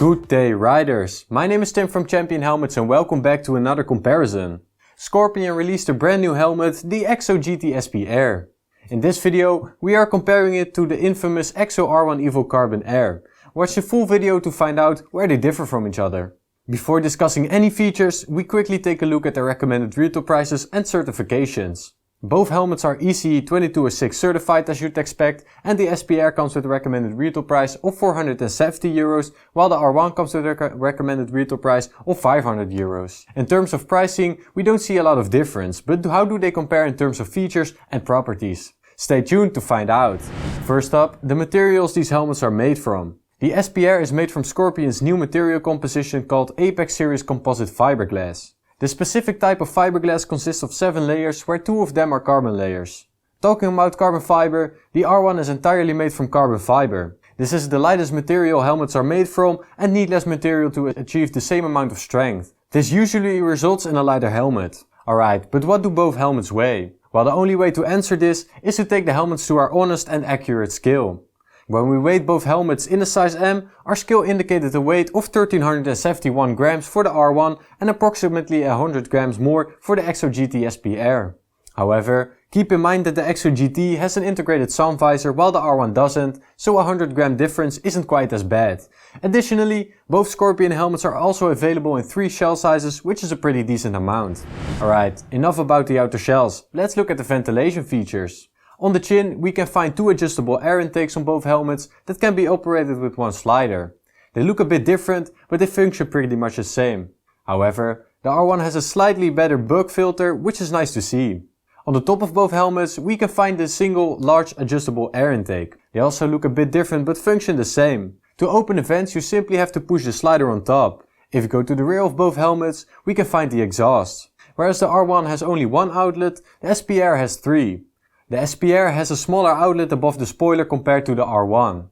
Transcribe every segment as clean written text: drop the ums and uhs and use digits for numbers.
Good day riders, my name is Tim from Champion Helmets and welcome back to another comparison. Scorpion released a brand new helmet, the EXO-GT SP Air. In this video we are comparing it to the infamous EXO-R1 EVO Carbon Air. Watch the full video to find out where they differ from each other. Before discussing any features, we quickly take a look at the recommended retail prices and certifications. Both helmets are ECE 2206 certified as you'd expect, and the SP Air comes with a recommended retail price of €470, while the R1 comes with a recommended retail price of €500. In terms of pricing, we don't see a lot of difference, but how do they compare in terms of features and properties? Stay tuned to find out. First up, the materials these helmets are made from. The SP Air is made from Scorpion's new material composition called Apex Series Composite Fiberglass. The specific type of fiberglass consists of 7 layers, where 2 of them are carbon layers. Talking about carbon fiber, the R1 is entirely made from carbon fiber. This is the lightest material helmets are made from and need less material to achieve the same amount of strength. This usually results in a lighter helmet. Alright, but what do both helmets weigh? Well, the only way to answer this is to take the helmets to our honest and accurate scale. When we weighed both helmets in a size M, our scale indicated a weight of 1371 grams for the R1 and approximately 100 grams more for the EXO-GT SP Air. However, keep in mind that the EXO-GT has an integrated sun visor while the R1 doesn't, so a 100 gram difference isn't quite as bad. Additionally, both Scorpion helmets are also available in 3 shell sizes, which is a pretty decent amount. Alright, enough about the outer shells, let's look at the ventilation features. On the chin, we can find 2 adjustable air intakes on both helmets that can be operated with one slider. They look a bit different, but they function pretty much the same. However, the R1 has a slightly better bug filter, which is nice to see. On the top of both helmets, we can find the single large adjustable air intake. They also look a bit different but function the same. To open the vents, you simply have to push the slider on top. If you go to the rear of both helmets, we can find the exhaust. Whereas the R1 has only 1 outlet, the SP Air has 3. The SP Air has a smaller outlet above the spoiler compared to the R1.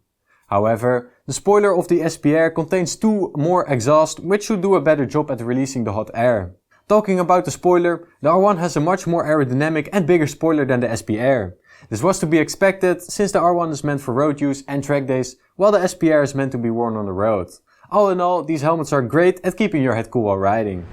However, the spoiler of the SP Air contains 2 more exhaust, which should do a better job at releasing the hot air. Talking about the spoiler, the R1 has a much more aerodynamic and bigger spoiler than the SP Air. This was to be expected since the R1 is meant for road use and track days, while the SP Air is meant to be worn on the road. All in all, these helmets are great at keeping your head cool while riding.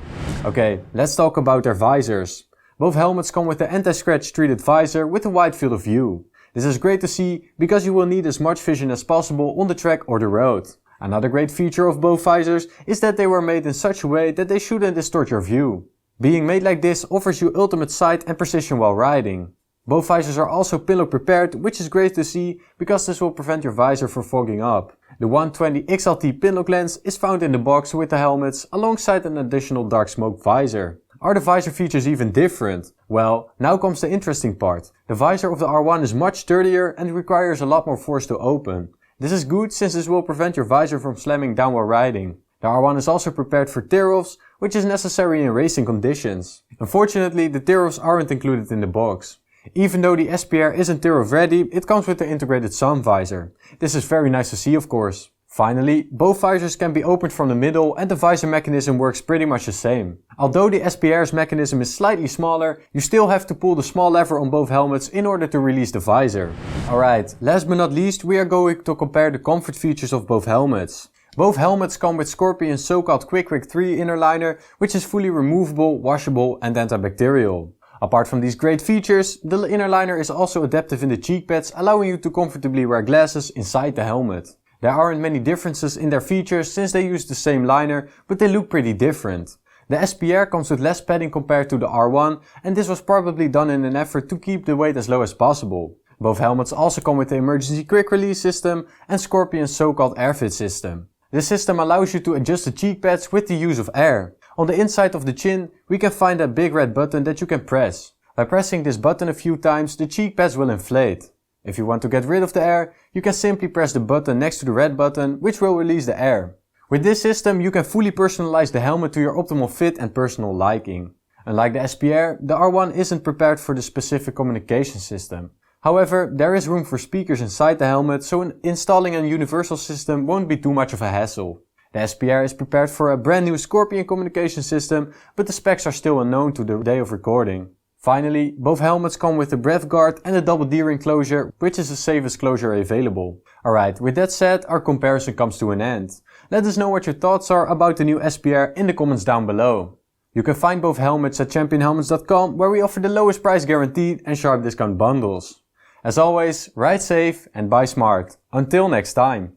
Okay, let's talk about their visors. Both helmets come with the anti-scratch treated visor with a wide field of view. This is great to see because you will need as much vision as possible on the track or the road. Another great feature of both visors is that they were made in such a way that they shouldn't distort your view. Being made like this offers you ultimate sight and precision while riding. Both visors are also pillow prepared, which is great to see because this will prevent your visor from fogging up. The 120 XLT pinlock lens is found in the box with the helmets alongside an additional dark smoke visor. Are the visor features even different? Well, now comes the interesting part. The visor of the R1 is much sturdier and requires a lot more force to open. This is good since this will prevent your visor from slamming down while riding. The R1 is also prepared for tear-offs, which is necessary in racing conditions. Unfortunately, the tear-offs aren't included in the box. Even though the SP Air isn't tear-off ready, it comes with the integrated sun visor. This is very nice to see, of course. Finally, both visors can be opened from the middle and the visor mechanism works pretty much the same. Although the SP Air's mechanism is slightly smaller, you still have to pull the small lever on both helmets in order to release the visor. Alright, last but not least, we are going to compare the comfort features of both helmets. Both helmets come with Scorpion's so-called Quick 3 inner liner, which is fully removable, washable and antibacterial. Apart from these great features, the inner liner is also adaptive in the cheek pads, allowing you to comfortably wear glasses inside the helmet. There aren't many differences in their features since they use the same liner, but they look pretty different. The SP Air comes with less padding compared to the R1, and this was probably done in an effort to keep the weight as low as possible. Both helmets also come with the emergency quick release system and Scorpion's so-called AirFit system. This system allows you to adjust the cheek pads with the use of air. On the inside of the chin, we can find a big red button that you can press. By pressing this button a few times, the cheek pads will inflate. If you want to get rid of the air, you can simply press the button next to the red button, which will release the air. With this system, you can fully personalize the helmet to your optimal fit and personal liking. Unlike the SP Air, the R1 isn't prepared for the specific communication system. However, there is room for speakers inside the helmet, so installing a universal system won't be too much of a hassle. The SP Air is prepared for a brand new Scorpion communication system, but the specs are still unknown to the day of recording. Finally, both helmets come with a breath guard and a double D-ring closure, which is the safest closure available. Alright, with that said, our comparison comes to an end. Let us know what your thoughts are about the new SP Air in the comments down below. You can find both helmets at championhelmets.com, where we offer the lowest price guaranteed and sharp discount bundles. As always, ride safe and buy smart. Until next time.